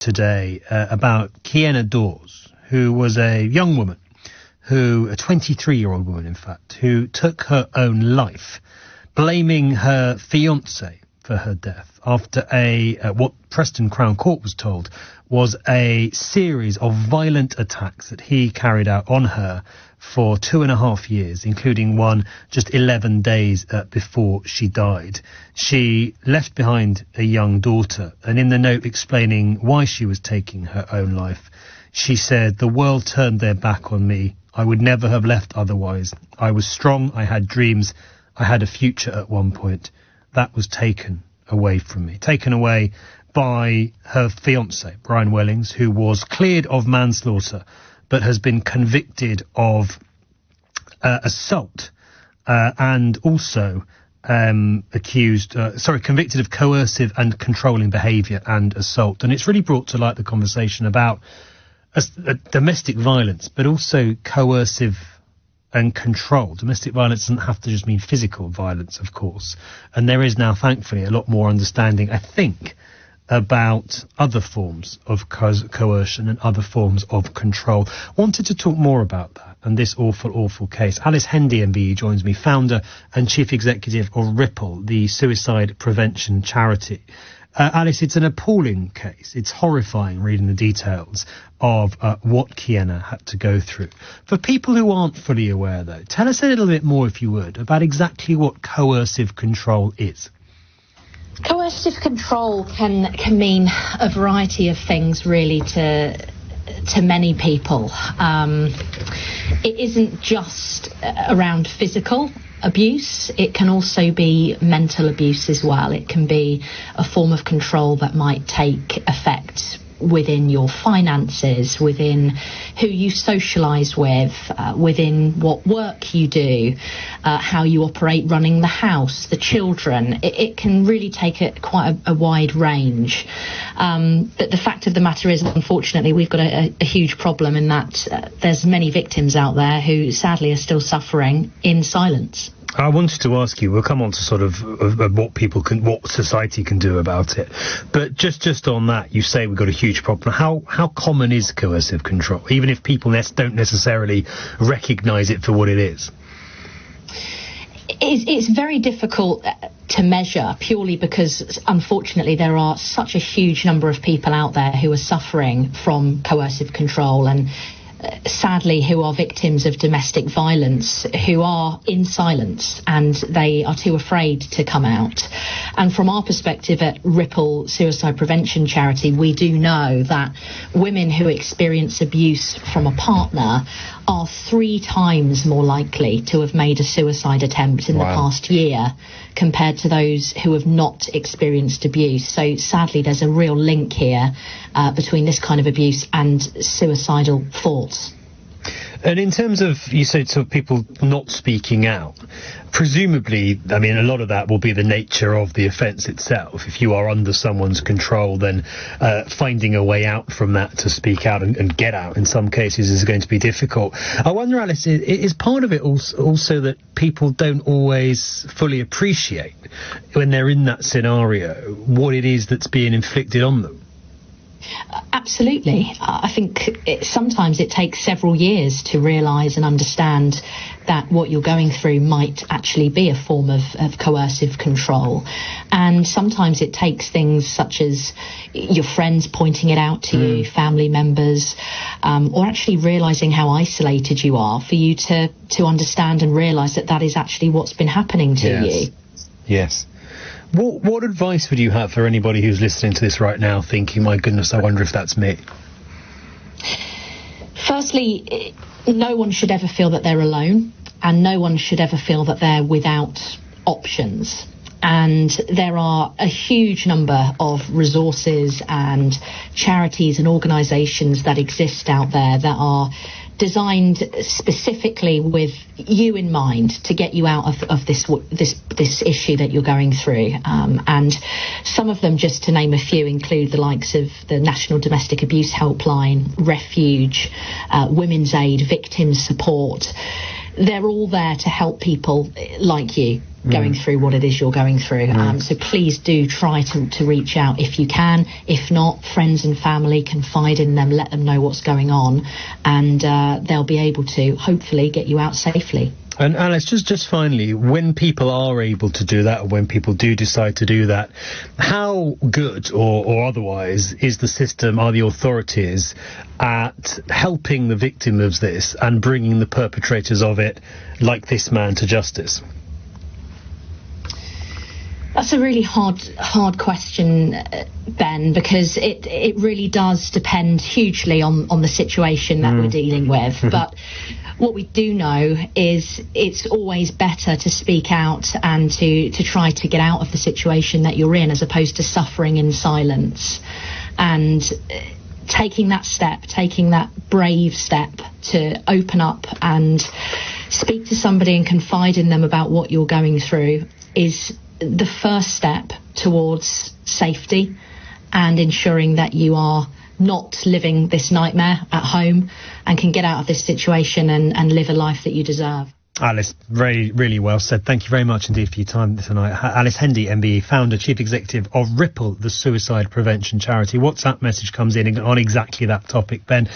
today about Kienna Dawes, who was a young woman, a 23-year-old woman, in fact, who took her own life, blaming her fiancé for her death after what Preston Crown Court was told was a series of violent attacks that he carried out on her for 2.5 years, including one just 11 days before she died. She left behind a young daughter, and in the note explaining why she was taking her own life, she said, "The world turned their back on me. I would never have left otherwise. I was strong, I had dreams, I had a future at one point. That was taken away from me." Taken away by her fiancé, Brian Wellings, who was cleared of manslaughter but has been convicted of assault and also convicted of coercive and controlling behaviour and assault. And it's really brought to light the conversation about domestic violence, but also coercive and control. Domestic violence doesn't have to just mean physical violence, of course. And there is now, thankfully, a lot more understanding, I think, about other forms of coercion and other forms of control. Wanted to talk more about that and this awful, awful case. Alice Hendy, MBE, joins me, founder and chief executive of Ripple, the suicide prevention charity. Alice, it's an appalling case. It's horrifying reading the details of what Kienna had to go through. For people who aren't fully aware, though, tell us a little bit more, if you would, about exactly what coercive control is. Coercive control can mean a variety of things, really, to many people. It isn't just around physical abuse. It can also be mental abuse as well. It can be a form of control that might take effect within your finances, within who you socialise with, within what work you do, how you operate running the house, the children. It can really take quite a wide range. But the fact of the matter is, unfortunately, we've got a huge problem in that there's many victims out there who sadly are still suffering in silence. I wanted to ask you, we'll come on to sort of what society can do about it. But just on that, you say we've got a huge problem. How common is coercive control, even if people don't necessarily recognise it for what it is? It's very difficult to measure, purely because, unfortunately, there are such a huge number of people out there who are suffering from coercive control and sadly who are victims of domestic violence, who are in silence and they are too afraid to come out. And from our perspective at Ripple Suicide Prevention Charity, we do know that women who experience abuse from a partner are 3 times more likely to have made a suicide attempt in the past year compared to those who have not experienced abuse. So sadly, there's a real link here between this kind of abuse and suicidal thoughts. And in terms of, you said, sort of people not speaking out, presumably, I mean, a lot of that will be the nature of the offence itself. If you are under someone's control, then finding a way out from that to speak out and get out in some cases is going to be difficult. I wonder, Alice, is part of it also that people don't always fully appreciate, when they're in that scenario, what it is that's being inflicted on them? Absolutely. I think sometimes it takes several years to realise and understand that what you're going through might actually be a form of coercive control. And sometimes it takes things such as your friends pointing it out to you, family members, or actually realising how isolated you are for you to understand and realise that is actually what's been happening to you. Yes. What advice would you have for anybody who's listening to this right now thinking, my goodness, I wonder if that's me? Firstly, no one should ever feel that they're alone, and no one should ever feel that they're without options. And there are a huge number of resources and charities and organisations that exist out there that are designed specifically with you in mind to get you out of this issue that you're going through. And some of them, just to name a few, include the likes of the National Domestic Abuse Helpline, Refuge, Women's Aid, Victim Support. They're all there to help people like you going through what it is you're going through. So please do try to reach out if you can. If not, friends and family, confide in them, let them know what's going on, and they'll be able to hopefully get you out safely. And Alice, just finally, when people are able to do that, or when people do decide to do that, how good or otherwise is the system, are the authorities at helping the victim of this and bringing the perpetrators of it, like this man, to justice? That's a really hard question, Ben, because it really does depend hugely on the situation that we're dealing with. But what we do know is it's always better to speak out and to try to get out of the situation that you're in, as opposed to suffering in silence. And taking that brave step to open up and speak to somebody and confide in them about what you're going through is the first step towards safety and ensuring that you are not living this nightmare at home and can get out of this situation and live a life that you deserve. Alice, really well said. Thank you very much indeed for your time tonight. Alice Hendy, MBE, founder, chief executive of Ripple, the suicide prevention charity. WhatsApp message comes in on exactly that topic, Ben.